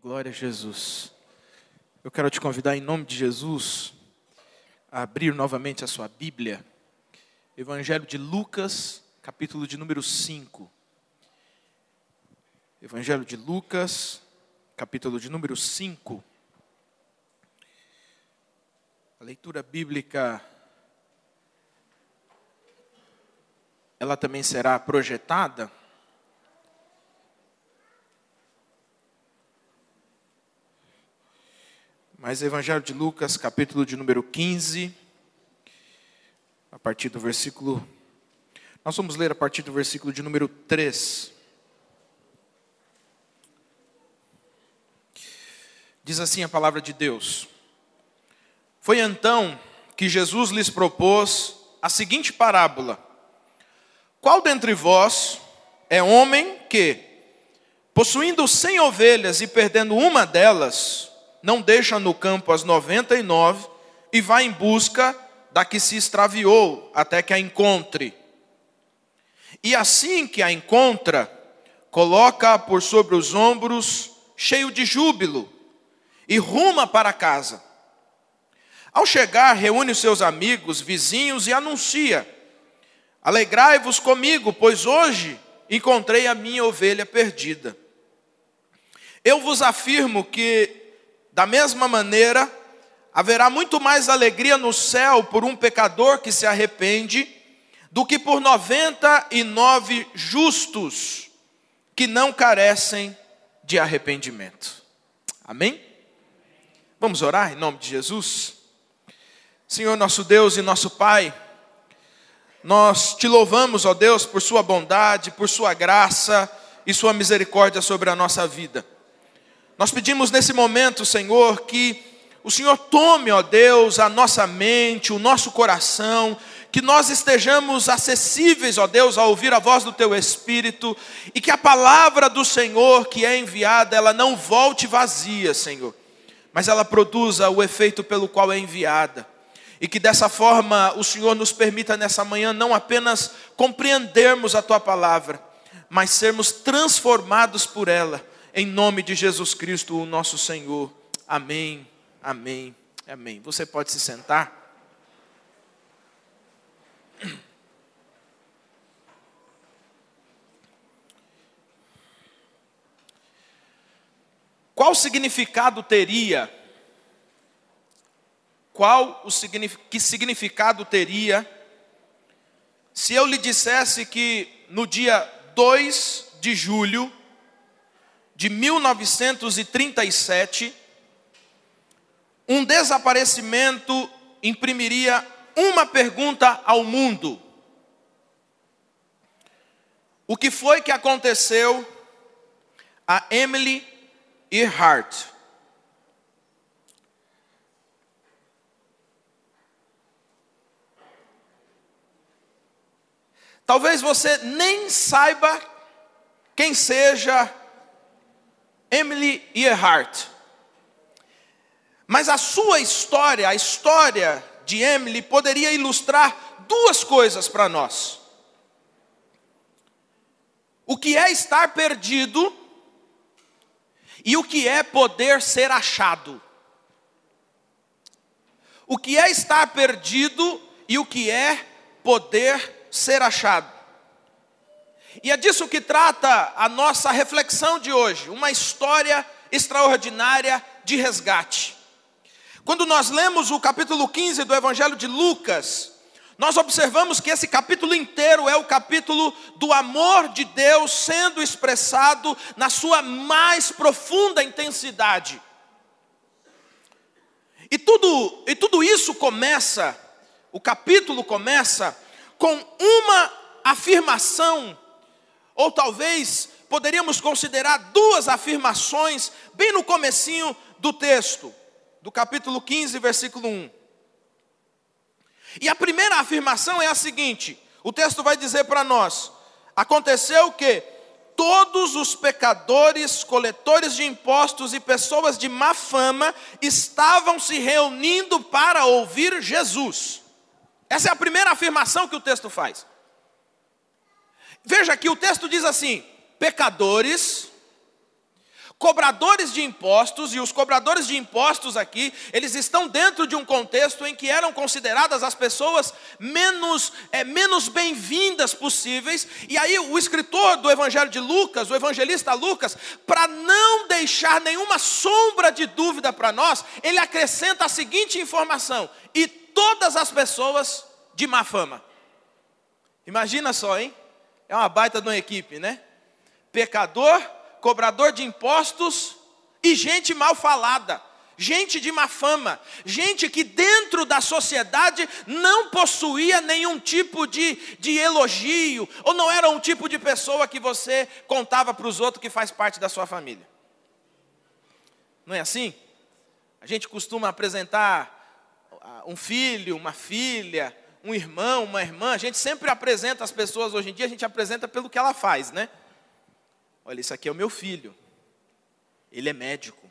Glória a Jesus. Eu quero te convidar em nome de Jesus a abrir novamente a sua Bíblia. Evangelho de Lucas, capítulo de número 5. Evangelho de Lucas, capítulo de número 5. A leitura bíblica, ela também será projetada. Mas Evangelho de Lucas, capítulo de número 15, a partir do versículo... Nós vamos ler a partir do versículo de número 3. Diz assim a palavra de Deus. Foi então que Jesus lhes propôs a seguinte parábola. Qual dentre vós é homem que, possuindo 100 ovelhas e perdendo uma delas, não deixa no campo as 99 e vai em busca da que se extraviou até que a encontre? E assim que a encontra, coloca-a por sobre os ombros, cheio de júbilo, e ruma para casa. Ao chegar, reúne os seus amigos, vizinhos e anuncia: alegrai-vos comigo, pois hoje encontrei a minha ovelha perdida. Eu vos afirmo que, da mesma maneira, haverá muito mais alegria no céu por um pecador que se arrepende, do que por 99 justos que não carecem de arrependimento. Amém? Vamos orar em nome de Jesus? Senhor nosso Deus e nosso Pai, nós te louvamos, ó Deus, por sua bondade, por sua graça e sua misericórdia sobre a nossa vida. Nós pedimos nesse momento, Senhor, que o Senhor tome, ó Deus, a nossa mente, o nosso coração, que nós estejamos acessíveis, ó Deus, a ouvir a voz do Teu Espírito, e que a palavra do Senhor que é enviada, ela não volte vazia, Senhor, mas ela produza o efeito pelo qual é enviada. E que dessa forma o Senhor nos permita nessa manhã não apenas compreendermos a Tua palavra, mas sermos transformados por ela, em nome de Jesus Cristo, o nosso Senhor. Amém, amém, amém. Você pode se sentar. Qual significado teria? Que significado teria se eu lhe dissesse que no dia 2 de julho de 1937, um desaparecimento imprimiria uma pergunta ao mundo: o que foi que aconteceu a Emily Earhart? Talvez você nem saiba quem seja Emily Earhart. Mas a sua história, a história de Emily, poderia ilustrar duas coisas para nós. O que é estar perdido e o que é poder ser achado. O que é estar perdido e o que é poder ser achado. E é disso que trata a nossa reflexão de hoje, uma história extraordinária de resgate. Quando nós lemos o capítulo 15 do Evangelho de Lucas, nós observamos que esse capítulo inteiro é o capítulo do amor de Deus sendo expressado na sua mais profunda intensidade. E tudo isso começa, o capítulo começa com uma afirmação, ou talvez poderíamos considerar duas afirmações bem no comecinho do texto, do capítulo 15, versículo 1. E a primeira afirmação é a seguinte: o texto vai dizer para nós: aconteceu que todos os pecadores, coletores de impostos e pessoas de má fama estavam se reunindo para ouvir Jesus. Essa é a primeira afirmação que o texto faz. Veja que o texto diz assim: pecadores, cobradores de impostos, e os cobradores de impostos aqui, eles estão dentro de um contexto em que eram consideradas as pessoas menos bem-vindas possíveis. E aí o escritor do Evangelho de Lucas, o evangelista Lucas, para não deixar nenhuma sombra de dúvida para nós, ele acrescenta a seguinte informação: e todas as pessoas de má fama. Imagina só, hein? É uma baita de uma equipe, né? Pecador, cobrador de impostos e gente mal falada, gente de má fama, gente que dentro da sociedade não possuía nenhum tipo de elogio, ou não era um tipo de pessoa que você contava para os outros que faz parte da sua família. Não é assim? A gente costuma apresentar um filho, uma filha, um irmão, uma irmã. A gente sempre apresenta as pessoas, hoje em dia a gente apresenta pelo que ela faz, né? Olha, isso aqui é o meu filho, ele é médico.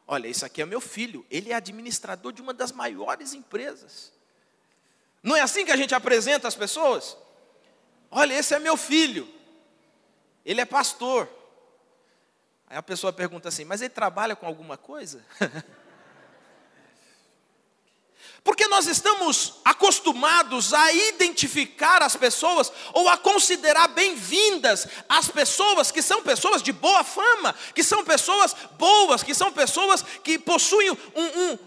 Olha, isso aqui é o meu filho, ele é administrador de uma das maiores empresas. Não é assim que a gente apresenta as pessoas? Olha, esse é meu filho, ele é pastor. Aí a pessoa pergunta assim: mas ele trabalha com alguma coisa? Porque nós estamos acostumados a identificar as pessoas, ou a considerar bem-vindas as pessoas que são pessoas de boa fama, que são pessoas boas, que são pessoas que possuem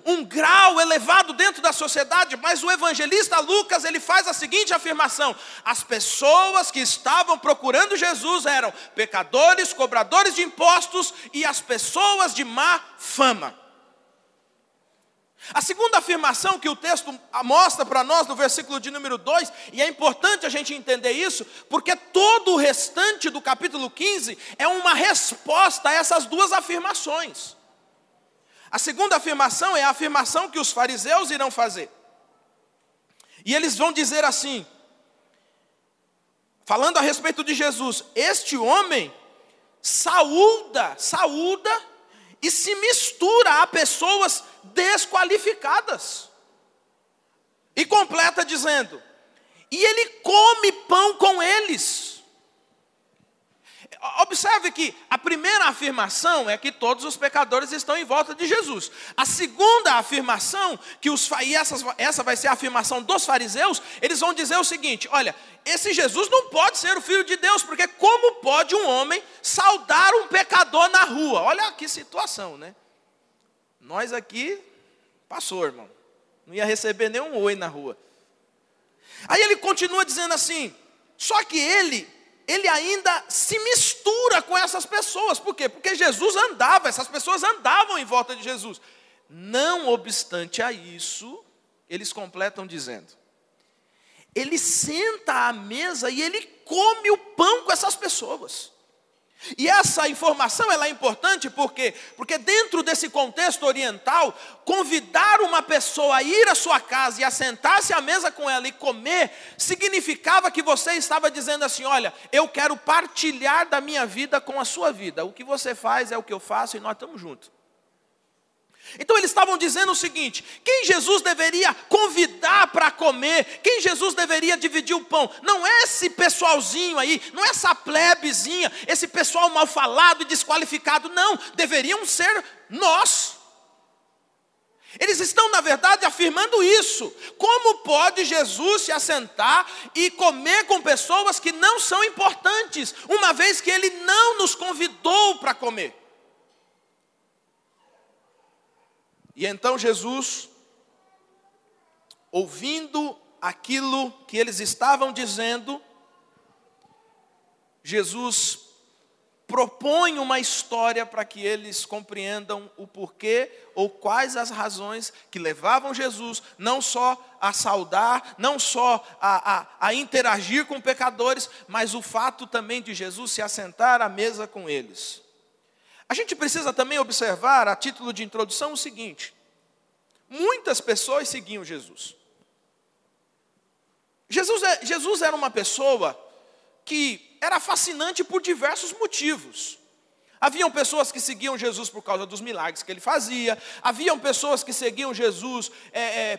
um grau elevado dentro da sociedade. Mas o evangelista Lucas, ele faz a seguinte afirmação: as pessoas que estavam procurando Jesus eram pecadores, cobradores de impostos e as pessoas de má fama. A segunda afirmação que o texto mostra para nós no versículo de número 2, e é importante a gente entender isso, porque todo o restante do capítulo 15 é uma resposta a essas duas afirmações. A segunda afirmação é a afirmação que os fariseus irão fazer. E eles vão dizer assim, falando a respeito de Jesus: este homem saúda e se mistura a pessoas desqualificadas. E completa dizendo: e ele come pão com eles. Observe que a primeira afirmação é que todos os pecadores estão em volta de Jesus. A segunda afirmação, essa vai ser a afirmação dos fariseus, eles vão dizer o seguinte: olha, esse Jesus não pode ser o Filho de Deus, porque como pode um homem saudar um pecador na rua? Olha que situação, né? Nós aqui, passou, irmão, não ia receber nenhum oi na rua. Aí ele continua dizendo assim, só que ele ainda se mistura com essas pessoas. Por quê? Porque Jesus andava, essas pessoas andavam em volta de Jesus. Não obstante a isso, eles completam dizendo: ele senta à mesa e ele come o pão com essas pessoas. E essa informação ela é importante porque dentro desse contexto oriental, convidar uma pessoa a ir à sua casa e a sentar-se à mesa com ela e comer, significava que você estava dizendo assim: olha, eu quero partilhar da minha vida com a sua vida. O que você faz é o que eu faço e nós estamos juntos. Então eles estavam dizendo o seguinte: quem Jesus deveria convidar para comer, quem Jesus deveria dividir o pão, não é esse pessoalzinho aí, não é essa plebezinha, esse pessoal mal falado e desqualificado, não, deveriam ser nós. Eles estão, na verdade, afirmando isso. Como pode Jesus se assentar e comer com pessoas que não são importantes, uma vez que ele não nos convidou para comer? E então Jesus, ouvindo aquilo que eles estavam dizendo, Jesus propõe uma história para que eles compreendam o porquê ou quais as razões que levavam Jesus não só a saudar, não só a interagir com pecadores, mas o fato também de Jesus se assentar à mesa com eles. A gente precisa também observar, a título de introdução, o seguinte: muitas pessoas seguiam Jesus. Jesus era uma pessoa que era fascinante por diversos motivos. Haviam pessoas que seguiam Jesus por causa dos milagres que ele fazia. Haviam pessoas que seguiam Jesus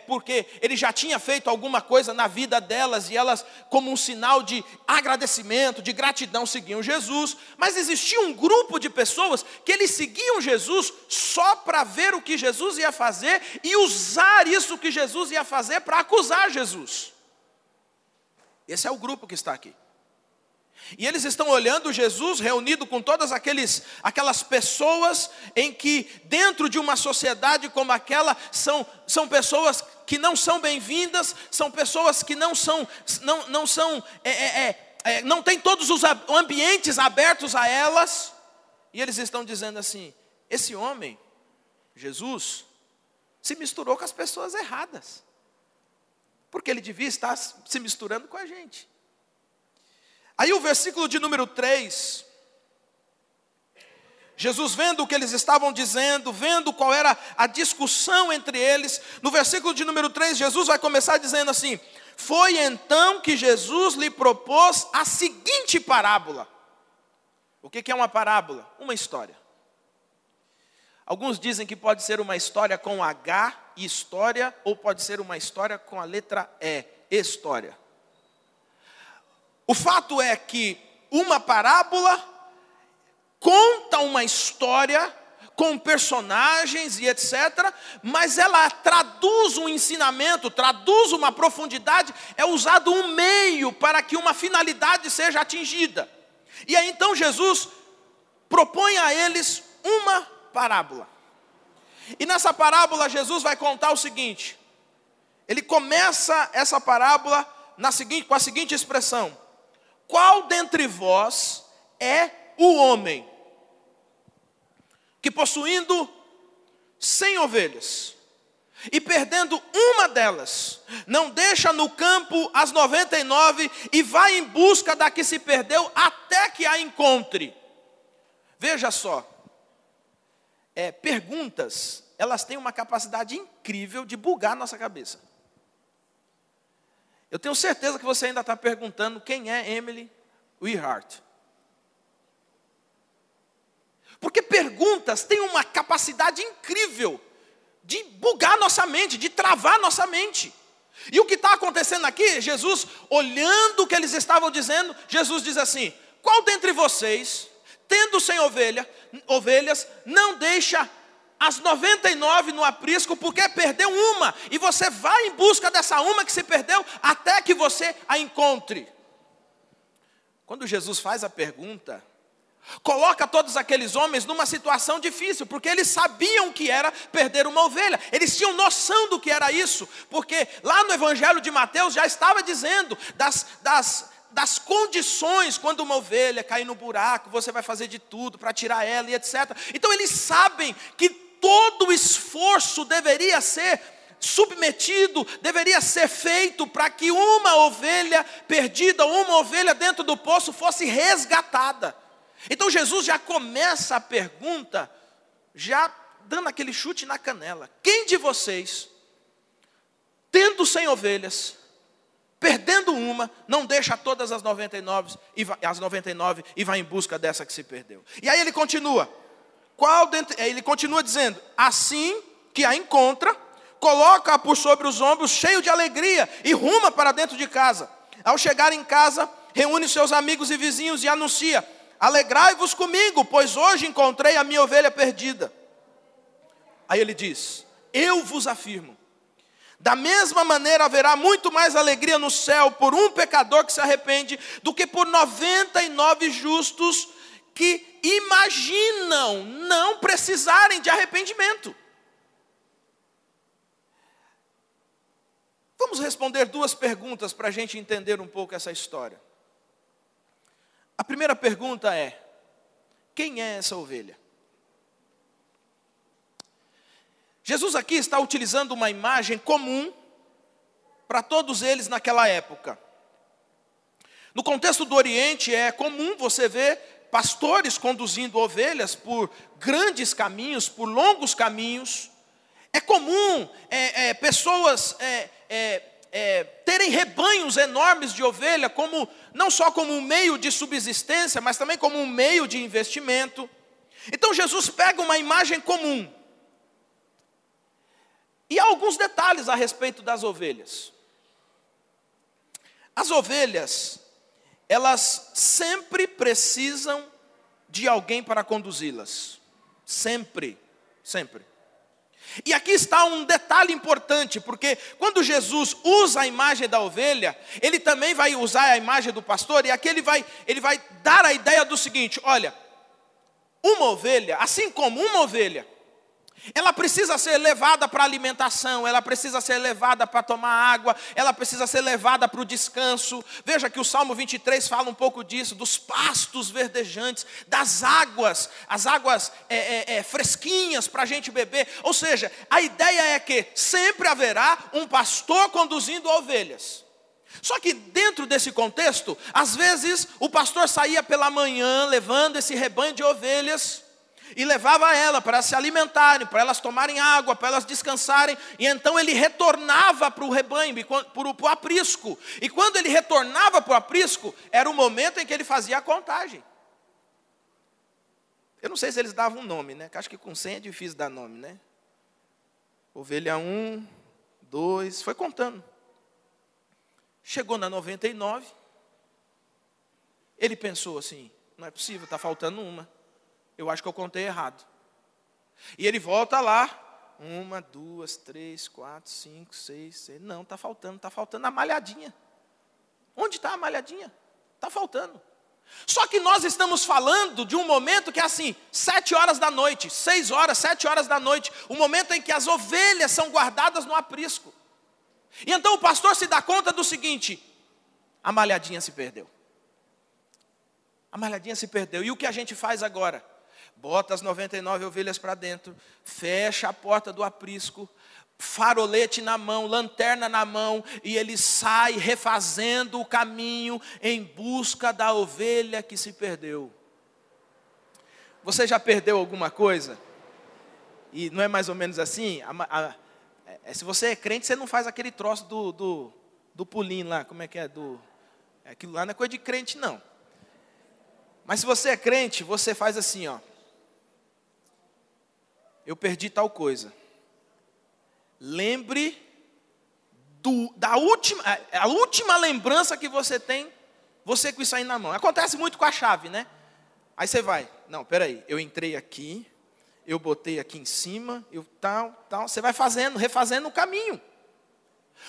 porque ele já tinha feito alguma coisa na vida delas, e elas, como um sinal de agradecimento, de gratidão, seguiam Jesus. Mas existia um grupo de pessoas que eles seguiam Jesus só para ver o que Jesus ia fazer e usar isso que Jesus ia fazer para acusar Jesus. Esse é o grupo que está aqui. E eles estão olhando Jesus reunido com todas aquelas pessoas em que dentro de uma sociedade como aquela são pessoas que não são bem-vindas, são pessoas que não têm todos os ambientes abertos a elas. E eles estão dizendo assim: esse homem, Jesus, se misturou com as pessoas erradas, porque ele devia estar se misturando com a gente. Aí o versículo de número 3, Jesus vendo o que eles estavam dizendo, vendo qual era a discussão entre eles, no versículo de número 3, Jesus vai começar dizendo assim: foi então que Jesus lhe propôs a seguinte parábola. O que é uma parábola? Uma história. Alguns dizem que pode ser uma história com H, história, ou pode ser uma história com a letra E, história. O fato é que uma parábola conta uma história com personagens e etc., mas ela traduz um ensinamento, traduz uma profundidade, é usado um meio para que uma finalidade seja atingida. E aí então Jesus propõe a eles uma parábola. E nessa parábola Jesus vai contar o seguinte: ele começa essa parábola com a seguinte expressão: qual dentre vós é o homem que, possuindo 100 ovelhas e perdendo uma delas, não deixa no campo as 99 e vai em busca da que se perdeu até que a encontre? Veja só, perguntas, elas têm uma capacidade incrível de bugar a nossa cabeça. Eu tenho certeza que você ainda está perguntando quem é Emily Earhart. Porque perguntas têm uma capacidade incrível de bugar nossa mente, de travar nossa mente. E o que está acontecendo aqui, Jesus, olhando o que eles estavam dizendo, Jesus diz assim: qual dentre vocês, tendo 100 ovelhas, não deixa as 99 no aprisco, porque perdeu uma, e você vai em busca dessa uma que se perdeu, até que você a encontre? Quando Jesus faz a pergunta, coloca todos aqueles homens numa situação difícil, porque eles sabiam que era perder uma ovelha, eles tinham noção do que era isso, porque lá no Evangelho de Mateus já estava dizendo das condições quando uma ovelha cair no buraco, você vai fazer de tudo para tirar ela e etc. Então eles sabem que todo o esforço deveria ser submetido, deveria ser feito para que uma ovelha perdida, uma ovelha dentro do poço fosse resgatada. Então Jesus já começa a pergunta, já dando aquele chute na canela: quem de vocês, tendo 100 ovelhas, perdendo uma, não deixa todas as 99 e vai em busca dessa que se perdeu? E aí ele continua, ele continua dizendo: assim que a encontra, coloca-a por sobre os ombros, cheio de alegria, e ruma para dentro de casa. Ao chegar em casa, reúne seus amigos e vizinhos e anuncia: alegrai-vos comigo, pois hoje encontrei a minha ovelha perdida. Aí ele diz: eu vos afirmo, da mesma maneira haverá muito mais alegria no céu por um pecador que se arrepende, do que por 99 justos que imaginam não precisarem de arrependimento. Vamos responder duas perguntas para a gente entender um pouco essa história. A primeira pergunta é: quem é essa ovelha? Jesus aqui está utilizando uma imagem comum para todos eles naquela época. No contexto do Oriente é comum você ver pastores conduzindo ovelhas por grandes caminhos, por longos caminhos. É comum pessoas terem rebanhos enormes de ovelha, não só como um meio de subsistência, mas também como um meio de investimento. Então Jesus pega uma imagem comum. E há alguns detalhes a respeito das ovelhas. As ovelhas, elas sempre precisam de alguém para conduzi-las. Sempre, sempre. E aqui está um detalhe importante, porque quando Jesus usa a imagem da ovelha, ele também vai usar a imagem do pastor, e aqui ele vai dar a ideia do seguinte: olha, uma ovelha, assim como uma ovelha, ela precisa ser levada para a alimentação, ela precisa ser levada para tomar água, ela precisa ser levada para o descanso. Veja que o Salmo 23 fala um pouco disso, dos pastos verdejantes, das águas, as águas fresquinhas para a gente beber. Ou seja, a ideia é que sempre haverá um pastor conduzindo ovelhas. Só que dentro desse contexto, às vezes o pastor saía pela manhã levando esse rebanho de ovelhas e levava ela para se alimentarem, para elas tomarem água, para elas descansarem. E então ele retornava para o rebanho, para o aprisco. E quando ele retornava para o aprisco, era o momento em que ele fazia a contagem. Eu não sei se eles davam um nome, né? Acho que com 100 é difícil dar nome, né? Ovelha 1, 2, foi contando. Chegou na 99, ele pensou assim: não é possível, está faltando uma. Eu acho que eu contei errado. E ele volta lá. 1, 2, 3, 4, 5, 6, 7. Não, está faltando a malhadinha. Onde está a malhadinha? Está faltando. Só que nós estamos falando de um momento que é assim, 7 horas da noite, 6 horas, 7 horas da noite, o momento em que as ovelhas são guardadas no aprisco. E então o pastor se dá conta do seguinte: a malhadinha se perdeu. A malhadinha se perdeu. E o que a gente faz agora? Bota as 99 ovelhas para dentro, fecha a porta do aprisco, farolete na mão, lanterna na mão, e ele sai refazendo o caminho em busca da ovelha que se perdeu. Você já perdeu alguma coisa? E não é mais ou menos assim? Se você é crente, você não faz aquele troço do pulinho lá, como é que é? Aquilo lá não é coisa de crente, não. Mas se você é crente, você faz assim, ó. Eu perdi tal coisa. Lembre a última lembrança que você tem, você com isso aí na mão. Acontece muito com a chave, né? Aí você vai, não, peraí, eu entrei aqui, eu botei aqui em cima, eu tal, você vai refazendo o caminho.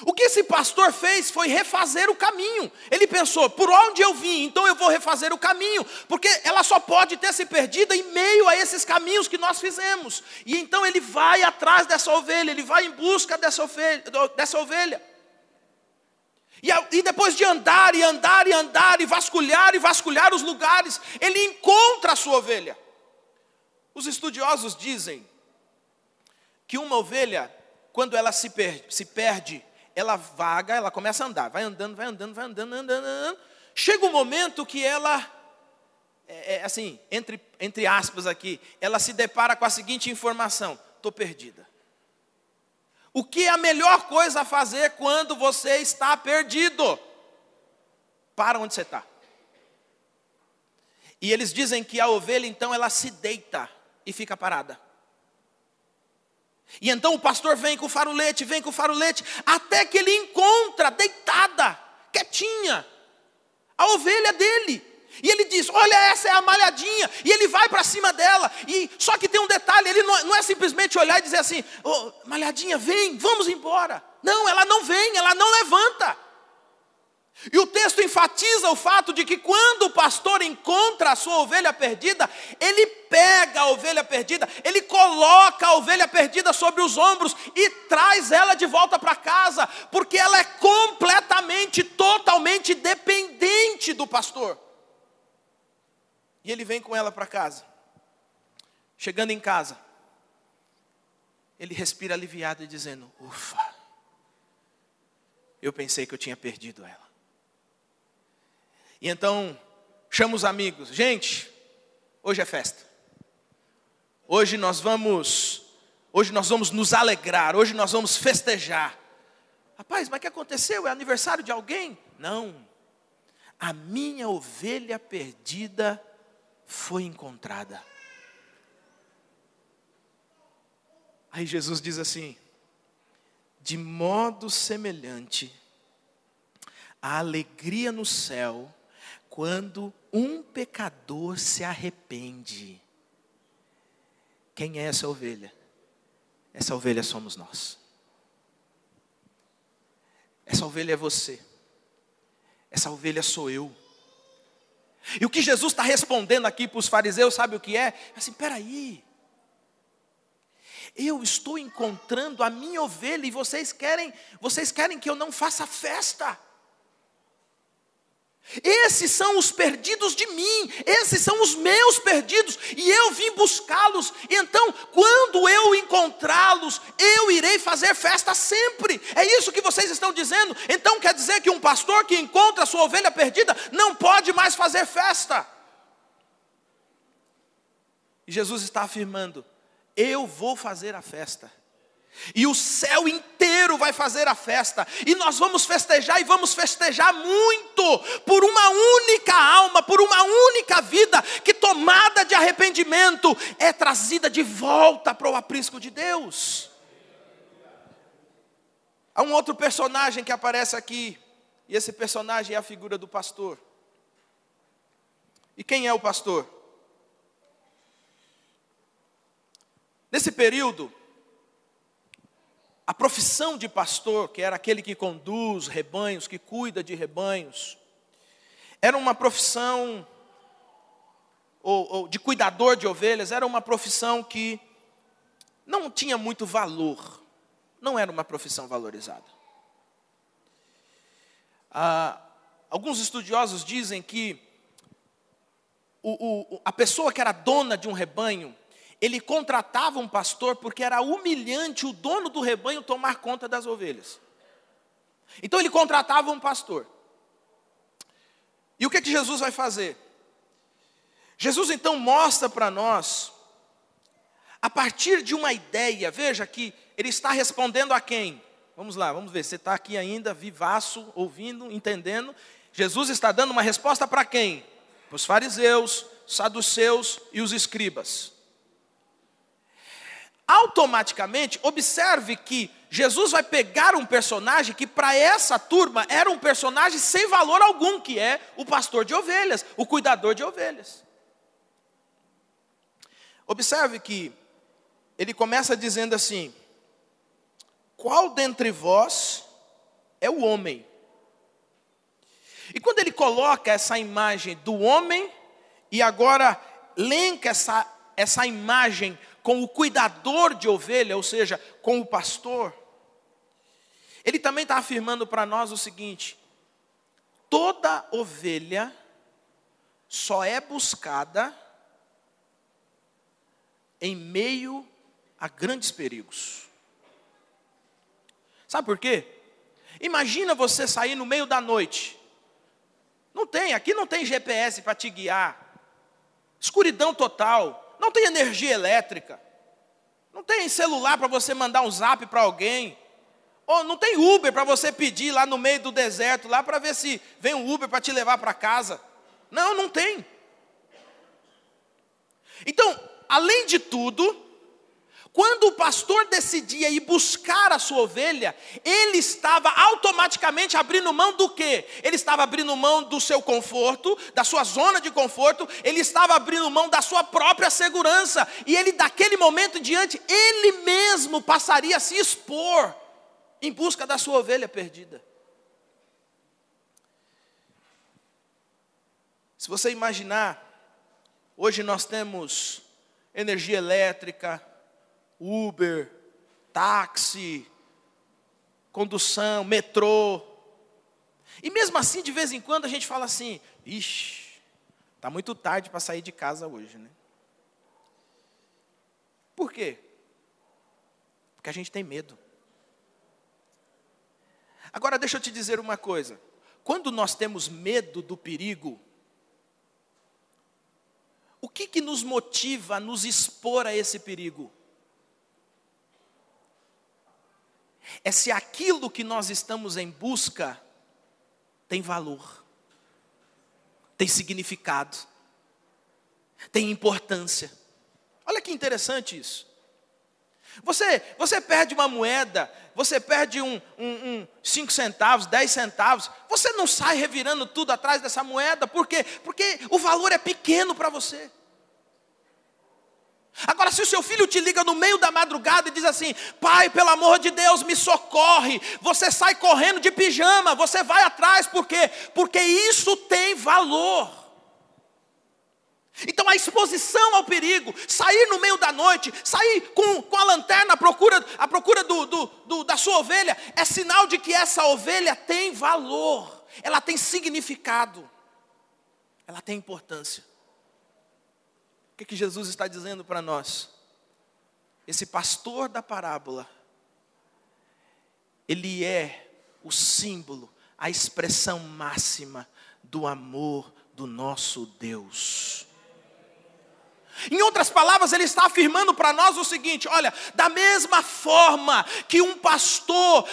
O que esse pastor fez foi refazer o caminho. Ele pensou: por onde eu vim, então eu vou refazer o caminho, porque ela só pode ter se perdido em meio a esses caminhos que nós fizemos. E então ele vai atrás dessa ovelha, ele vai em busca dessa ovelha. E depois de andar e andar e andar, e vasculhar os lugares, ele encontra a sua ovelha. Os estudiosos dizem que uma ovelha, quando ela se perde, ela vaga, ela começa a andar, vai andando. Chega um momento que ela, assim, entre aspas aqui, ela se depara com a seguinte informação: estou perdida. O que é a melhor coisa a fazer quando você está perdido? Para onde você está. E eles dizem que a ovelha, então, ela se deita e fica parada. E então o pastor vem com o farolete, até que ele encontra, deitada, quietinha, a ovelha dele. E ele diz: olha, essa é a malhadinha. E ele vai para cima dela. Só que tem um detalhe, ele não é simplesmente olhar e dizer assim: oh, malhadinha, vem, vamos embora. Não, ela não vem, ela não levanta. E o texto enfatiza o fato de que quando o pastor encontra a sua ovelha perdida, ele pega a ovelha perdida, ele coloca a ovelha perdida sobre os ombros e traz ela de volta para casa, porque ela é completamente, totalmente dependente do pastor. E ele vem com ela para casa. Chegando em casa, ele respira aliviado e dizendo: ufa, eu pensei que eu tinha perdido ela. E então, chama os amigos: gente, hoje é festa. Hoje nós vamos nos alegrar, hoje nós vamos festejar. Rapaz, mas o que aconteceu? É aniversário de alguém? Não, a minha ovelha perdida foi encontrada. Aí Jesus diz assim: de modo semelhante, a alegria no céu, quando um pecador se arrepende. Quem é essa ovelha? Essa ovelha somos nós. Essa ovelha é você. Essa ovelha sou eu. E o que Jesus está respondendo aqui para os fariseus, sabe o que é? É assim, peraí. Eu estou encontrando a minha ovelha e vocês querem que eu não faça festa. Esses são os perdidos de mim, esses são os meus perdidos, e eu vim buscá-los. Então, quando eu encontrá-los, eu irei fazer festa sempre. É isso que vocês estão dizendo? Então quer dizer que um pastor que encontra a sua ovelha perdida não pode mais fazer festa. E Jesus está afirmando: eu vou fazer a festa. E o céu inteiro vai fazer a festa. E nós vamos festejar, e vamos festejar muito, por uma única alma, por uma única vida, que tomada de arrependimento, é trazida de volta para o aprisco de Deus. Há um outro personagem que aparece aqui, e esse personagem é a figura do pastor. E quem é o pastor? Nesse período, a profissão de pastor, que era aquele que conduz rebanhos, que cuida de rebanhos, era uma profissão, ou de cuidador de ovelhas, era uma profissão que não tinha muito valor, não era uma profissão valorizada. Alguns estudiosos dizem que a pessoa que era dona de um rebanho, ele contratava um pastor porque era humilhante o dono do rebanho tomar conta das ovelhas. Então ele contratava um pastor. E o que Jesus vai fazer? Jesus então mostra para nós, a partir de uma ideia, veja que ele está respondendo a quem? Vamos lá, vamos ver, você está aqui ainda, vivaço, ouvindo, entendendo. Jesus está dando uma resposta para quem? Para os fariseus, saduceus e os escribas. Automaticamente, observe que Jesus vai pegar um personagem que para essa turma era um personagem sem valor algum, que é o pastor de ovelhas, o cuidador de ovelhas. Observe que ele começa dizendo assim: qual dentre vós é o homem? E quando ele coloca essa imagem do homem, e agora linka essa imagem com o cuidador de ovelha, ou seja, com o pastor, ele também está afirmando para nós o seguinte: toda ovelha só é buscada em meio a grandes perigos. Sabe por quê? Imagina você sair no meio da noite. Aqui não tem GPS para te guiar. Escuridão total. Não tem energia elétrica. Não tem celular para você mandar um zap para alguém. Ou não tem Uber para você pedir lá no meio do deserto, lá para ver se vem um Uber para te levar para casa. Não tem. Então, além de tudo, quando o pastor decidia ir buscar a sua ovelha, ele estava automaticamente abrindo mão do quê? Ele estava abrindo mão do seu conforto, da sua zona de conforto, ele estava abrindo mão da sua própria segurança, e ele daquele momento em diante, ele mesmo passaria a se expor em busca da sua ovelha perdida. Se você imaginar, hoje nós temos energia elétrica, Uber, táxi, condução, metrô. E mesmo assim, de vez em quando, a gente fala assim: ixi, está muito tarde para sair de casa hoje, né? Por quê? Porque a gente tem medo. Agora, deixa eu te dizer uma coisa. Quando nós temos medo do perigo, o que nos motiva a nos expor a esse perigo? É se aquilo que nós estamos em busca tem valor, tem significado, tem importância. Olha que interessante isso. Você perde uma moeda, você perde 5 centavos, 10 centavos, você não sai revirando tudo atrás dessa moeda, por quê? Porque o valor é pequeno para você. Agora, se o seu filho te liga no meio da madrugada e diz assim: pai, pelo amor de Deus, me socorre, você sai correndo de pijama, você vai atrás, por quê? Porque isso tem valor. Então a exposição ao perigo, sair no meio da noite, sair com a lanterna à procura da sua ovelha, é sinal de que essa ovelha tem valor, ela tem significado, ela tem importância. O que Jesus está dizendo para nós? Esse pastor da parábola, ele é o símbolo, a expressão máxima do amor do nosso Deus. Em outras palavras, ele está afirmando para nós o seguinte: olha, da mesma forma que um pastor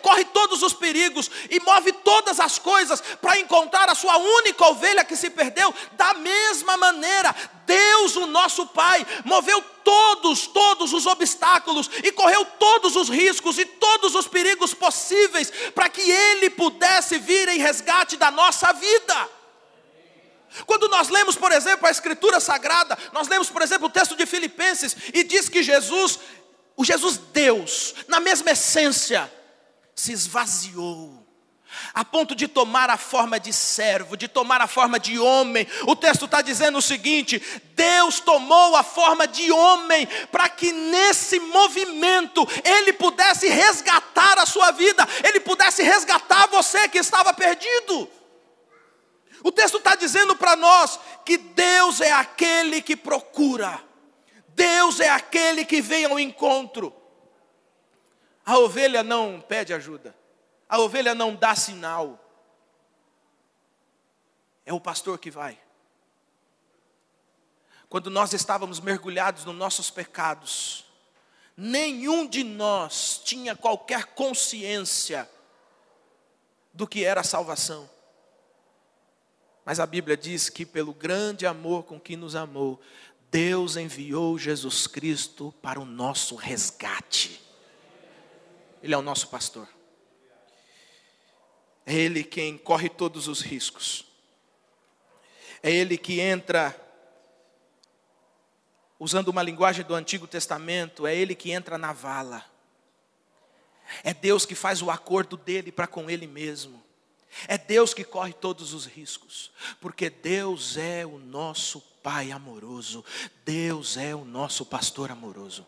corre todos os perigos e move todas as coisas para encontrar a sua única ovelha que se perdeu, da mesma maneira, Deus, o nosso Pai, moveu todos os obstáculos e correu todos os riscos e todos os perigos possíveis para que Ele pudesse vir em resgate da nossa vida. Quando nós lemos, por exemplo, a Escritura Sagrada, nós lemos, por exemplo, o texto de Filipenses, e diz que o Jesus Deus, na mesma essência, se esvaziou, a ponto de tomar a forma de servo, de tomar a forma de homem. O texto está dizendo o seguinte: Deus tomou a forma de homem, para que nesse movimento, Ele pudesse resgatar a sua vida, Ele pudesse resgatar você que estava perdido. O texto está dizendo para nós que Deus é aquele que procura, Deus é aquele que vem ao encontro. A ovelha não pede ajuda, a ovelha não dá sinal, é o pastor que vai. Quando nós estávamos mergulhados nos nossos pecados, nenhum de nós tinha qualquer consciência do que era a salvação. Mas a Bíblia diz que pelo grande amor com que nos amou, Deus enviou Jesus Cristo para o nosso resgate. Ele é o nosso pastor. É Ele quem corre todos os riscos. É Ele que entra, usando uma linguagem do Antigo Testamento, é Ele que entra na vala. É Deus que faz o acordo dele para com Ele mesmo. É Deus que corre todos os riscos, porque Deus é o nosso Pai amoroso, Deus é o nosso pastor amoroso.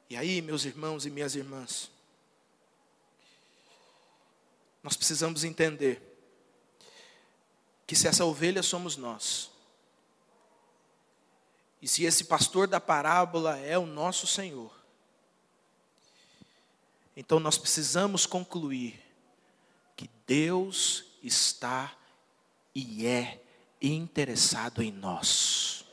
E aí, meus irmãos e minhas irmãs, nós precisamos entender que se essa ovelha somos nós, e se esse pastor da parábola é o nosso Senhor, então nós precisamos concluir que Deus está e é interessado em nós.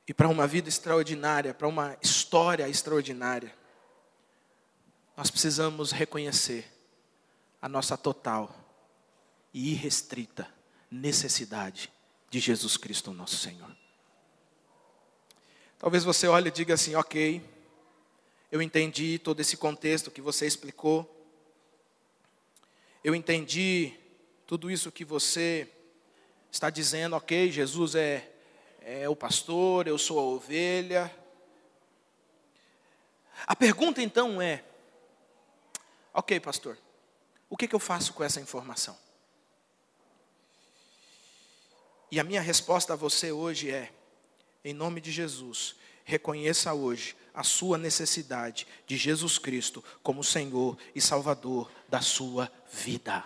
E para uma vida extraordinária, para uma história extraordinária, nós precisamos reconhecer a nossa total e irrestrita necessidade de Jesus Cristo, nosso Senhor. Talvez você olhe e diga assim: ok, eu entendi todo esse contexto que você explicou. Eu entendi tudo isso que você está dizendo. Ok, Jesus é o pastor, eu sou a ovelha. A pergunta então é: ok, pastor, o que eu faço com essa informação? E a minha resposta a você hoje é: em nome de Jesus, reconheça hoje a sua necessidade de Jesus Cristo como Senhor e Salvador da sua vida.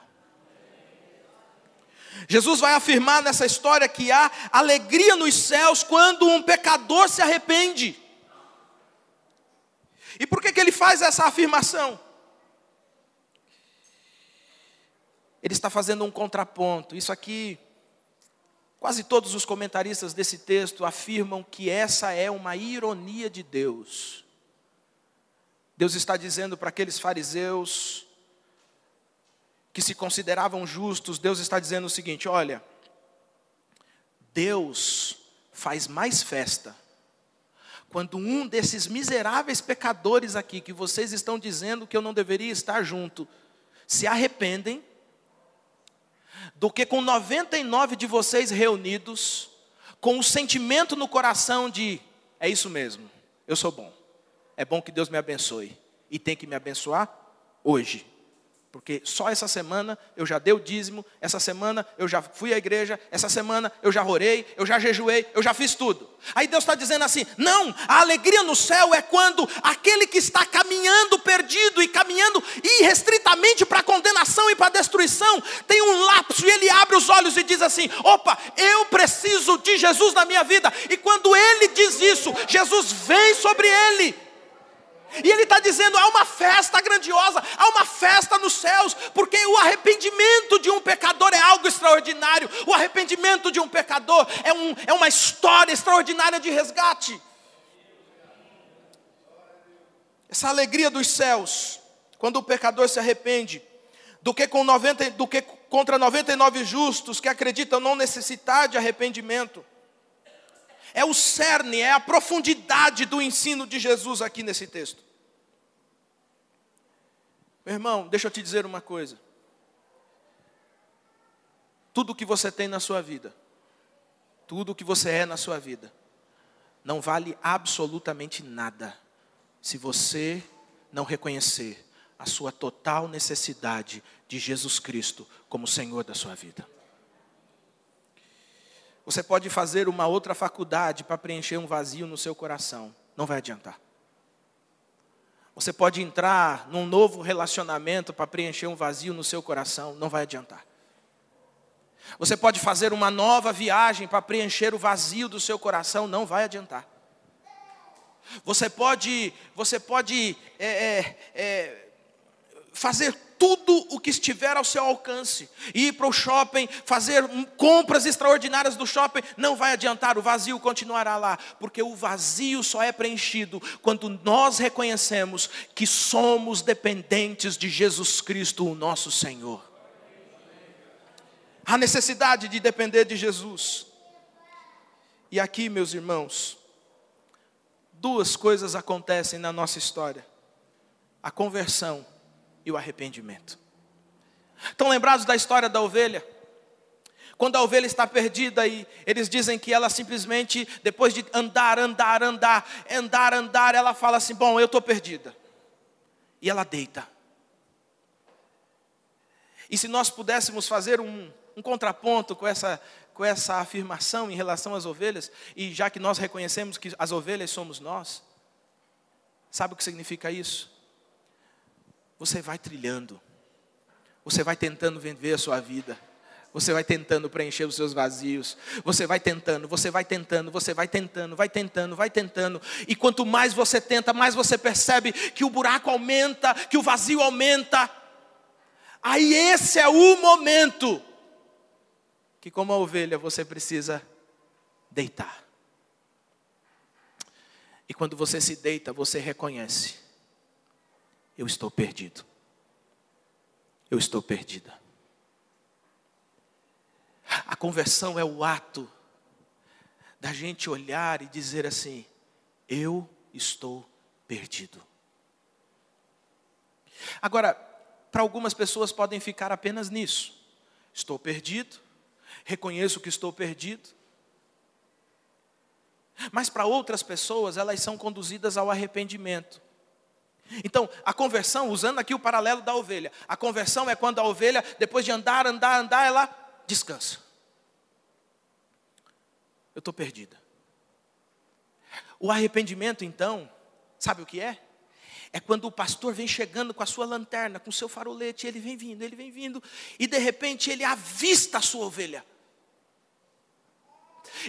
Jesus vai afirmar nessa história que há alegria nos céus quando um pecador se arrepende. E por que ele faz essa afirmação? Ele está fazendo um contraponto. Isso aqui, quase todos os comentaristas desse texto afirmam que essa é uma ironia de Deus. Deus está dizendo para aqueles fariseus que se consideravam justos, Deus está dizendo o seguinte: olha, Deus faz mais festa quando um desses miseráveis pecadores aqui, que vocês estão dizendo que eu não deveria estar junto, se arrependem, do que com 99 de vocês reunidos, com o sentimento no coração de, é isso mesmo, eu sou bom, é bom que Deus me abençoe, e tem que me abençoar hoje. Porque só essa semana eu já dei o dízimo, essa semana eu já fui à igreja, essa semana eu já orei, eu já jejuei, eu já fiz tudo. Aí Deus está dizendo assim: não, a alegria no céu é quando aquele que está caminhando perdido e caminhando irrestritamente para a condenação e para a destruição, tem um lapso e ele abre os olhos e diz assim: opa, eu preciso de Jesus na minha vida. E quando ele diz isso, Jesus vem sobre ele. E ele está dizendo, há uma festa grandiosa, há uma festa nos céus, porque o arrependimento de um pecador é algo extraordinário. O arrependimento de um pecador é uma história extraordinária de resgate. Essa alegria dos céus, quando o pecador se arrepende, do que contra 99 justos que acreditam não necessitar de arrependimento. É o cerne, é a profundidade do ensino de Jesus aqui nesse texto. Meu irmão, deixa eu te dizer uma coisa. Tudo que você tem na sua vida, tudo que você é na sua vida, não vale absolutamente nada se você não reconhecer a sua total necessidade de Jesus Cristo como Senhor da sua vida. Você pode fazer uma outra faculdade para preencher um vazio no seu coração. Não vai adiantar. Você pode entrar num novo relacionamento para preencher um vazio no seu coração. Não vai adiantar. Você pode fazer uma nova viagem para preencher o vazio do seu coração. Não vai adiantar. Você pode fazer tudo o que estiver ao seu alcance, ir para o shopping, fazer compras extraordinárias do shopping, não vai adiantar, o vazio continuará lá, porque o vazio só é preenchido quando nós reconhecemos que somos dependentes de Jesus Cristo, o nosso Senhor. A necessidade de depender de Jesus. E aqui, meus irmãos, duas coisas acontecem na nossa história: a conversão e o arrependimento. Estão lembrados da história da ovelha? Quando a ovelha está perdida e eles dizem que ela simplesmente, depois de andar, ela fala assim: bom, eu estou perdida. E ela deita. E se nós pudéssemos fazer um contraponto com essa afirmação em relação às ovelhas, e já que nós reconhecemos que as ovelhas somos nós, sabe o que significa isso? Você vai trilhando, você vai tentando viver a sua vida, você vai tentando preencher os seus vazios, você vai tentando, e quanto mais você tenta, mais você percebe que o buraco aumenta, que o vazio aumenta. Aí esse é o momento que, como a ovelha, você precisa deitar. E quando você se deita, você reconhece: eu estou perdido. Eu estou perdida. A conversão é o ato da gente olhar e dizer assim: eu estou perdido. Agora, para algumas pessoas podem ficar apenas nisso. Estou perdido, reconheço que estou perdido. Mas para outras pessoas, elas são conduzidas ao arrependimento. Então, a conversão, usando aqui o paralelo da ovelha, a conversão é quando a ovelha, depois de andar, ela descansa. Eu estou perdida. O arrependimento, então, sabe o que é? É quando o pastor vem chegando com a sua lanterna, com o seu farolete, ele vem vindo, e de repente ele avista a sua ovelha.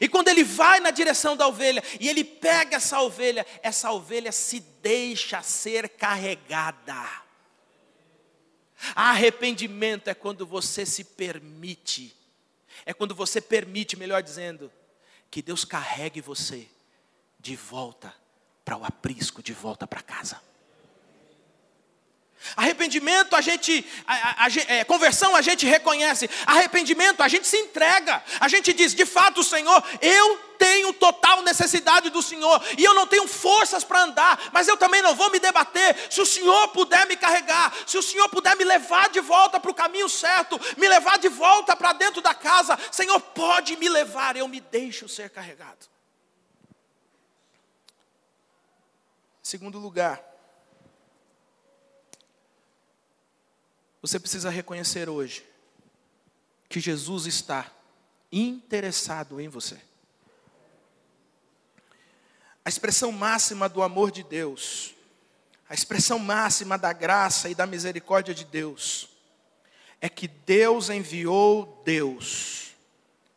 E quando ele vai na direção da ovelha, e ele pega essa ovelha se deixa ser carregada. Arrependimento é quando você se permite, melhor dizendo, que Deus carregue você de volta para o aprisco, de volta para casa. Arrependimento conversão a gente reconhece. Arrependimento a gente se entrega. A gente diz, de fato, Senhor, eu tenho total necessidade do Senhor. E eu não tenho forças para andar, mas eu também não vou me debater. Se o Senhor puder me carregar, se o Senhor puder me levar de volta para o caminho certo, me levar de volta para dentro da casa, Senhor, pode me levar, eu me deixo ser carregado. Segundo lugar, você precisa reconhecer hoje que Jesus está interessado em você. A expressão máxima do amor de Deus, a expressão máxima da graça e da misericórdia de Deus, é que Deus enviou Deus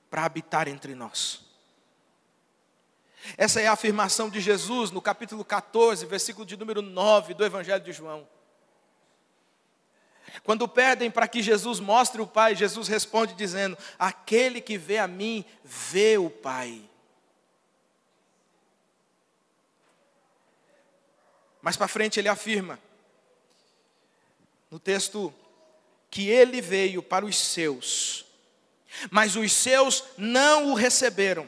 para habitar entre nós. Essa é a afirmação de Jesus no capítulo 14, versículo de número 9 do Evangelho de João. Quando pedem para que Jesus mostre o Pai, Jesus responde dizendo, aquele que vê a mim, vê o Pai. Mais para frente ele afirma, no texto, que ele veio para os seus, mas os seus não o receberam.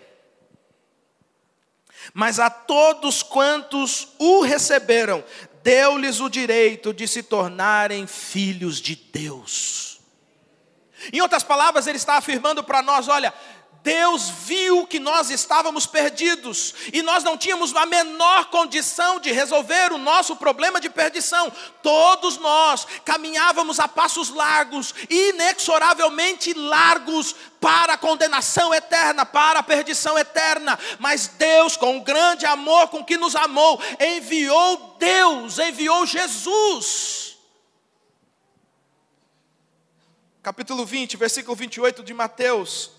Mas a todos quantos o receberam, deu-lhes o direito de se tornarem filhos de Deus. Em outras palavras, ele está afirmando para nós, olha, Deus viu que nós estávamos perdidos e nós não tínhamos a menor condição de resolver o nosso problema de perdição. Todos nós caminhávamos a passos largos, inexoravelmente largos, para a condenação eterna, para a perdição eterna. Mas Deus, com o grande amor com que nos amou, enviou Jesus. Capítulo 20, versículo 28 de Mateus.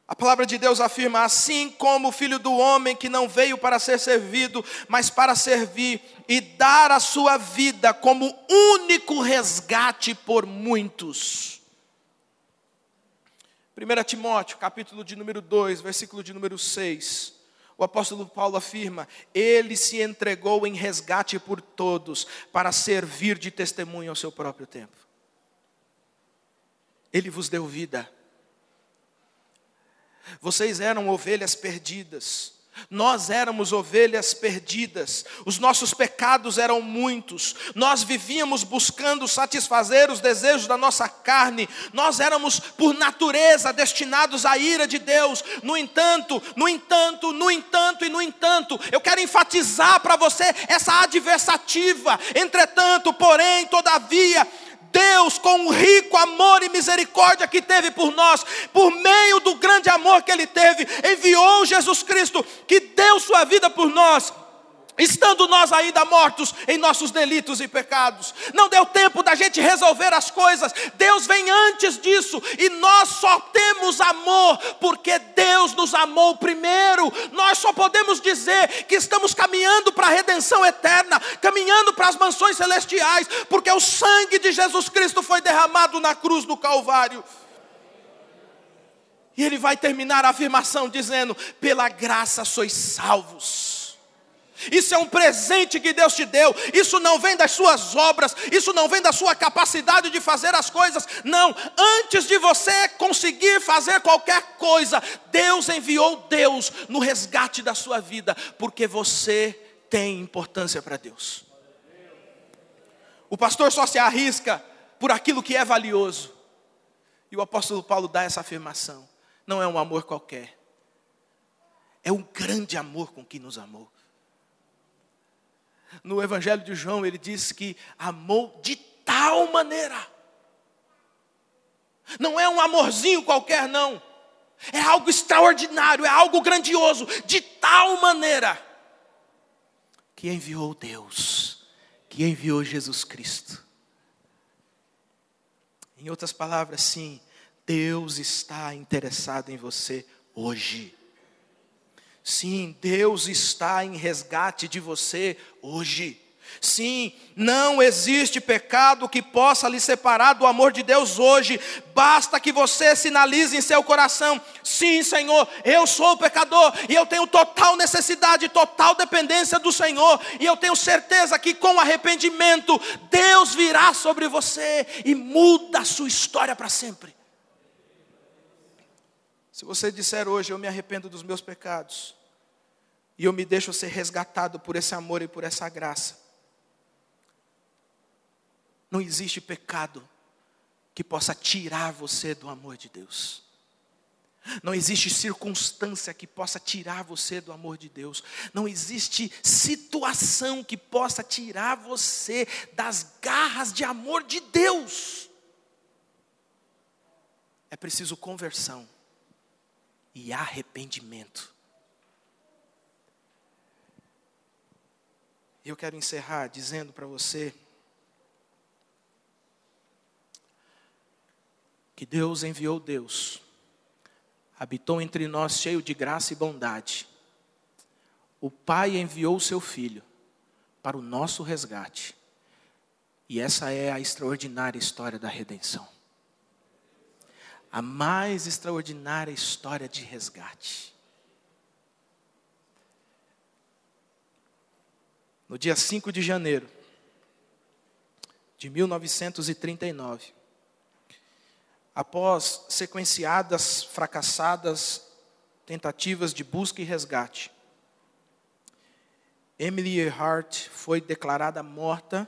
A palavra de Deus afirma, assim como o Filho do Homem que não veio para ser servido, mas para servir e dar a sua vida como único resgate por muitos. 1 Timóteo, capítulo de número 2, versículo de número 6. O apóstolo Paulo afirma, ele se entregou em resgate por todos, para servir de testemunho ao seu próprio tempo. Ele vos deu vida. Vocês eram ovelhas perdidas, nós éramos ovelhas perdidas, os nossos pecados eram muitos, nós vivíamos buscando satisfazer os desejos da nossa carne, nós éramos por natureza destinados à ira de Deus. No entanto, eu quero enfatizar para você essa adversativa, entretanto, porém, todavia, Deus, com o rico amor e misericórdia que teve por nós, por meio do grande amor que Ele teve, enviou Jesus Cristo, que deu sua vida por nós, estando nós ainda mortos em nossos delitos e pecados. Não deu tempo da gente resolver as coisas, Deus vem antes disso, e nós só temos amor, porque Deus nos amou primeiro. Nós só podemos dizer que estamos caminhando para a redenção eterna, caminhando para as mansões celestiais, porque o sangue de Jesus Cristo foi derramado na cruz do Calvário. E ele vai terminar a afirmação dizendo, pela graça sois salvos. Isso é um presente que Deus te deu. Isso não vem das suas obras, isso não vem da sua capacidade de fazer as coisas. Não, antes de você conseguir fazer qualquer coisa, Deus enviou Deus no resgate da sua vida, porque você tem importância para Deus. O pastor só se arrisca por aquilo que é valioso. E o apóstolo Paulo dá essa afirmação. Não é um amor qualquer, é um grande amor com que nos amou. No Evangelho de João, ele diz que amou de tal maneira. Não é um amorzinho qualquer, não. É algo extraordinário, é algo grandioso. De tal maneira que enviou Deus, que enviou Jesus Cristo. Em outras palavras, sim, Deus está interessado em você hoje. Sim, Deus está em resgate de você hoje. Sim, não existe pecado que possa lhe separar do amor de Deus hoje. Basta que você sinalize em seu coração: sim, Senhor, eu sou pecador e eu tenho total necessidade, total dependência do Senhor. E eu tenho certeza que com arrependimento, Deus virá sobre você e muda a sua história para sempre. Se você disser hoje: eu me arrependo dos meus pecados e eu me deixo ser resgatado por esse amor e por essa graça, não existe pecado que possa tirar você do amor de Deus. Não existe circunstância que possa tirar você do amor de Deus. Não existe situação que possa tirar você das garras de amor de Deus. É preciso conversão e arrependimento. Eu quero encerrar dizendo para você que Deus enviou Deus, habitou entre nós cheio de graça e bondade. O Pai enviou o seu Filho para o nosso resgate. E essa é a extraordinária história da redenção. A mais extraordinária história de resgate. No dia 5 de janeiro de 1939, após sequenciadas, fracassadas tentativas de busca e resgate, Emily Earhart foi declarada morta,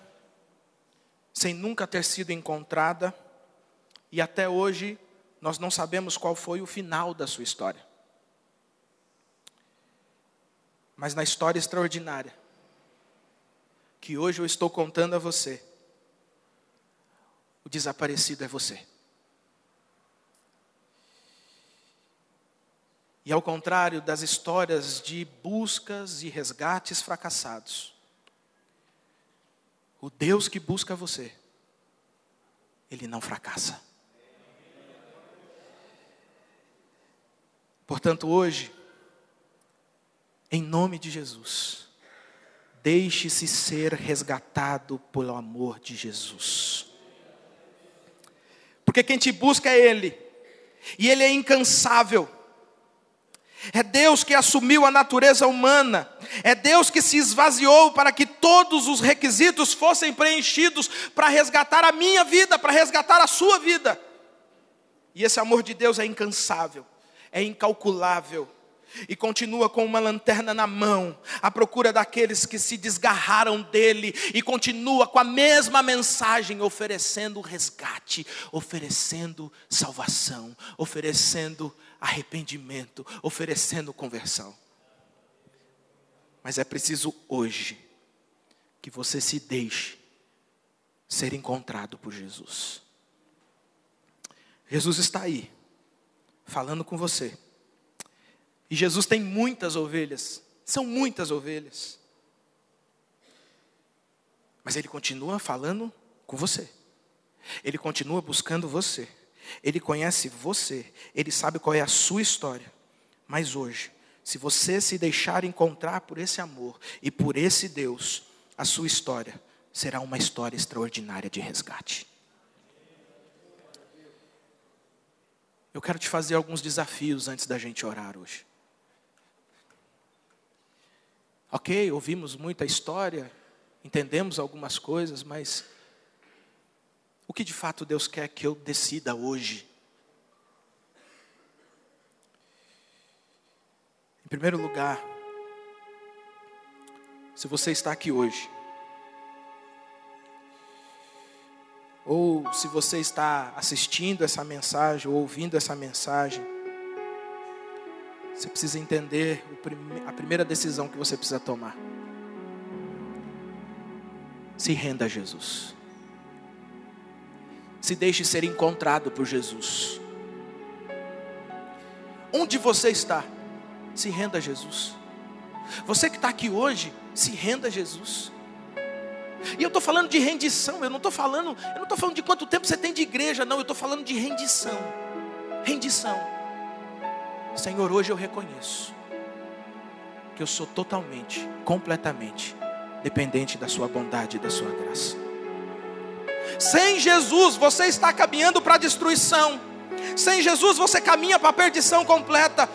sem nunca ter sido encontrada, e até hoje nós não sabemos qual foi o final da sua história. Mas na história extraordinária que hoje eu estou contando a você, o desaparecido é você. E ao contrário das histórias de buscas e resgates fracassados, o Deus que busca você, Ele não fracassa. Portanto, hoje, em nome de Jesus, deixe-se ser resgatado pelo amor de Jesus. Porque quem te busca é Ele, e Ele é incansável. É Deus que assumiu a natureza humana. É Deus que se esvaziou para que todos os requisitos fossem preenchidos para resgatar a minha vida, para resgatar a sua vida. E esse amor de Deus é incansável, é incalculável. E continua com uma lanterna na mão, à procura daqueles que se desgarraram dele. E continua com a mesma mensagem, oferecendo resgate, oferecendo salvação, oferecendo arrependimento, oferecendo conversão. Mas é preciso hoje que você se deixe ser encontrado por Jesus. Jesus está aí, falando com você. E Jesus tem muitas ovelhas, são muitas ovelhas. Mas Ele continua falando com você. Ele continua buscando você. Ele conhece você. Ele sabe qual é a sua história. Mas hoje, se você se deixar encontrar por esse amor e por esse Deus, a sua história será uma história extraordinária de resgate. Eu quero te fazer alguns desafios antes da gente orar hoje. Ok, ouvimos muita história, entendemos algumas coisas, mas o que de fato Deus quer que eu decida hoje? Em primeiro lugar, se você está aqui hoje, ou se você está assistindo essa mensagem, ou ouvindo essa mensagem, você precisa entender a primeira decisão que você precisa tomar. Se renda a Jesus. Se deixe ser encontrado por Jesus. Onde você está, se renda a Jesus. Você que está aqui hoje, se renda a Jesus. E eu estou falando de rendição, eu não estou falando de quanto tempo você tem de igreja, não, eu estou falando de rendição. Rendição. Senhor, hoje eu reconheço que eu sou totalmente, completamente dependente da sua bondade e da sua graça. Sem Jesus você está caminhando para a destruição. Sem Jesus você caminha para a perdição completa.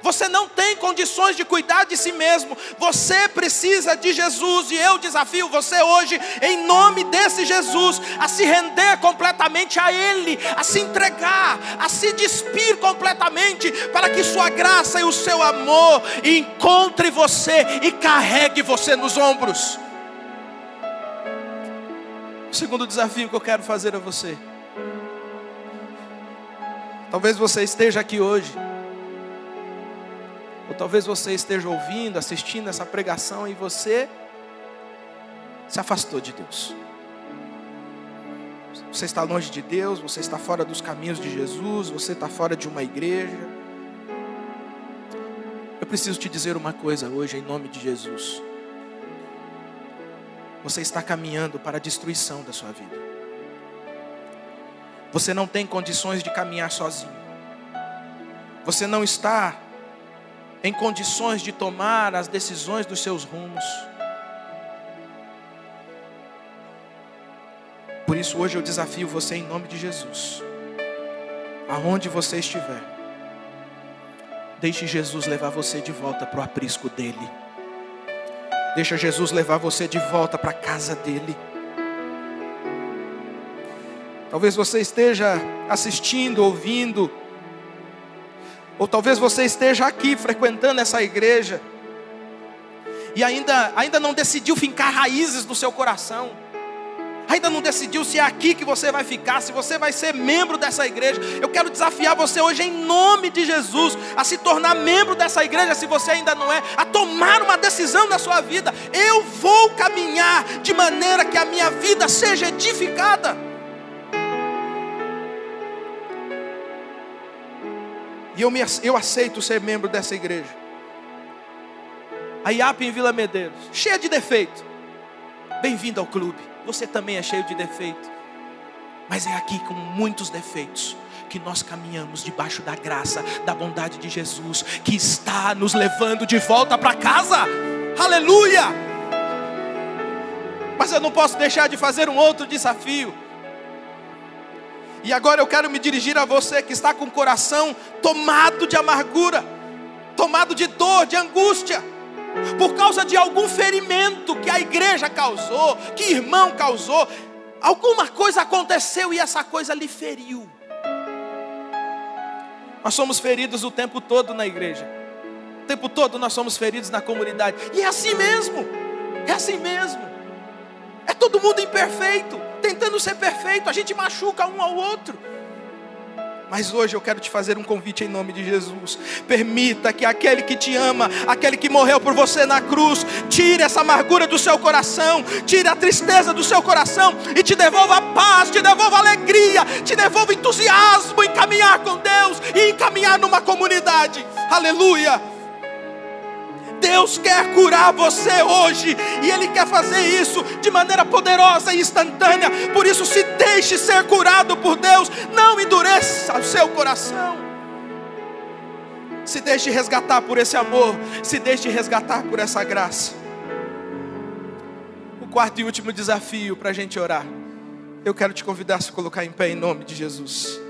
Você não tem condições de cuidar de si mesmo. Você precisa de Jesus. E eu desafio você hoje, em nome desse Jesus, a se render completamente a Ele, a se entregar, a se despir completamente, para que sua graça e o seu amor encontre você e carregue você nos ombros. O segundo desafio que eu quero fazer a você. Talvez você esteja aqui hoje, ou talvez você esteja ouvindo, assistindo essa pregação e você se afastou de Deus. Você está longe de Deus, você está fora dos caminhos de Jesus, você está fora de uma igreja. Eu preciso te dizer uma coisa hoje, em nome de Jesus. Você está caminhando para a destruição da sua vida. Você não tem condições de caminhar sozinho. Você não está em condições de tomar as decisões dos seus rumos. Por isso hoje eu desafio você em nome de Jesus. Aonde você estiver, deixe Jesus levar você de volta para o aprisco dele. Deixa Jesus levar você de volta para a casa dele. Talvez você esteja assistindo, ouvindo, ou talvez você esteja aqui frequentando essa igreja e ainda não decidiu fincar raízes no seu coração. Ainda não decidiu se é aqui que você vai ficar, se você vai ser membro dessa igreja. Eu quero desafiar você hoje em nome de Jesus a se tornar membro dessa igreja, se você ainda não é, a tomar uma decisão na sua vida. Eu vou caminhar de maneira que a minha vida seja edificada. E eu aceito ser membro dessa igreja. A IAP em Vila Medeiros, cheia de defeito. Bem-vindo ao clube. Você também é cheio de defeito. Mas é aqui com muitos defeitos que nós caminhamos debaixo da graça, da bondade de Jesus, que está nos levando de volta para casa. Aleluia! Mas eu não posso deixar de fazer um outro desafio. E agora eu quero me dirigir a você que está com o coração tomado de amargura, tomado de dor, de angústia, por causa de algum ferimento que a igreja causou, que irmão causou. Alguma coisa aconteceu e essa coisa lhe feriu. Nós somos feridos o tempo todo na igreja. O tempo todo nós somos feridos na comunidade. E é assim mesmo. É assim mesmo. É todo mundo imperfeito, tentando ser perfeito. A gente machuca um ao outro. Mas hoje eu quero te fazer um convite em nome de Jesus. Permita que aquele que te ama, aquele que morreu por você na cruz, tire essa amargura do seu coração, tire a tristeza do seu coração e te devolva a paz, te devolva a alegria, te devolva entusiasmo em caminhar com Deus e em caminhar numa comunidade. Aleluia! Deus quer curar você hoje, e Ele quer fazer isso de maneira poderosa e instantânea. Por isso, se deixe ser curado por Deus, não endureça o seu coração. Se deixe resgatar por esse amor, se deixe resgatar por essa graça. O quarto e último desafio para a gente orar. Eu quero te convidar a se colocar em pé em nome de Jesus.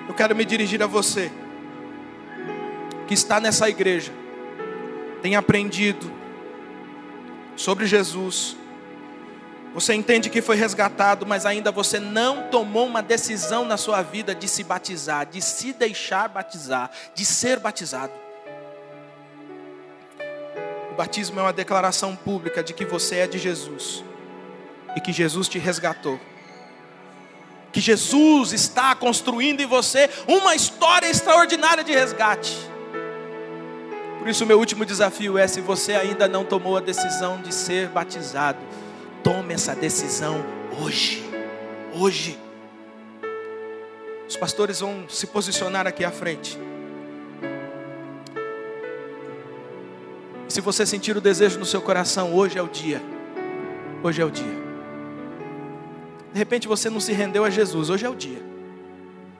Eu quero me dirigir a você que está nessa igreja, tem aprendido sobre Jesus. Você entende que foi resgatado, mas ainda você não tomou uma decisão na sua vida de se batizar, de se deixar batizar, de ser batizado. O batismo é uma declaração pública de que você é de Jesus e que Jesus te resgatou. Que Jesus está construindo em você uma história extraordinária de resgate. Por isso o meu último desafio é: se você ainda não tomou a decisão de ser batizado, tome essa decisão hoje. Hoje. Os pastores vão se posicionar aqui à frente. E se você sentir o desejo no seu coração, hoje é o dia. Hoje é o dia. De repente você não se rendeu a Jesus, hoje é o dia.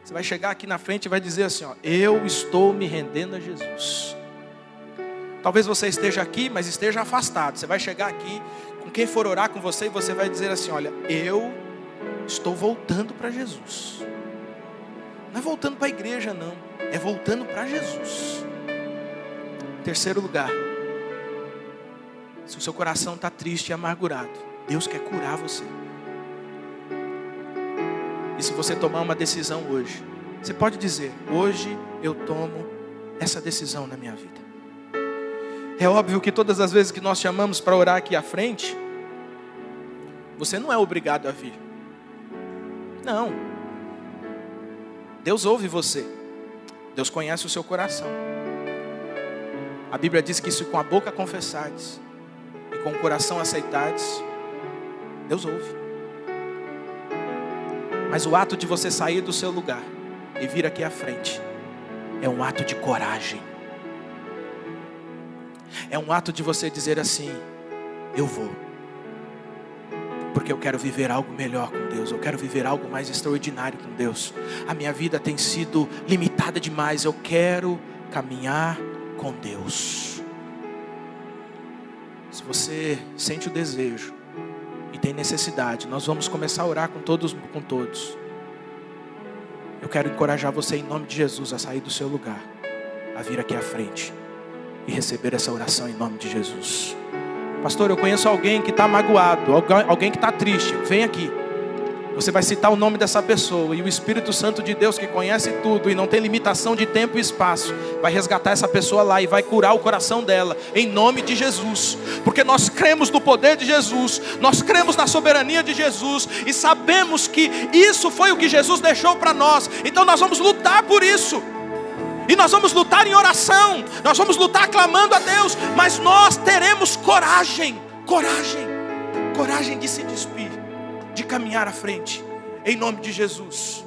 Você vai chegar aqui na frente e vai dizer assim, ó, eu estou me rendendo a Jesus. Talvez você esteja aqui, mas esteja afastado. Você vai chegar aqui, com quem for orar com você, e você vai dizer assim, olha, eu estou voltando para Jesus. Não é voltando para a igreja, não. É voltando para Jesus. Terceiro lugar. Se o seu coração está triste e amargurado, Deus quer curar você. E se você tomar uma decisão hoje, você pode dizer, hoje eu tomo essa decisão na minha vida. É óbvio que todas as vezes que nós chamamos para orar aqui à frente, você não é obrigado a vir. Não. Deus ouve você. Deus conhece o seu coração. A Bíblia diz que se com a boca confessares e com o coração aceitares, Deus ouve. Mas o ato de você sair do seu lugar e vir aqui à frente é um ato de coragem. É um ato de você dizer assim, eu vou. Porque eu quero viver algo melhor com Deus. Eu quero viver algo mais extraordinário com Deus. A minha vida tem sido limitada demais. Eu quero caminhar com Deus. Se você sente o desejo e tem necessidade, nós vamos começar a orar com todos. Eu quero encorajar você em nome de Jesus a sair do seu lugar, a vir aqui à frente e receber essa oração em nome de Jesus. Pastor, eu conheço alguém que está magoado, alguém que está triste. Vem aqui. Você vai citar o nome dessa pessoa e o Espírito Santo de Deus, que conhece tudo e não tem limitação de tempo e espaço, vai resgatar essa pessoa lá e vai curar o coração dela, em nome de Jesus. Porque nós cremos no poder de Jesus, nós cremos na soberania de Jesus e sabemos que isso foi o que Jesus deixou para nós. Então nós vamos lutar por isso. E nós vamos lutar em oração, nós vamos lutar clamando a Deus, mas nós teremos coragem de se despir, de caminhar à frente, em nome de Jesus.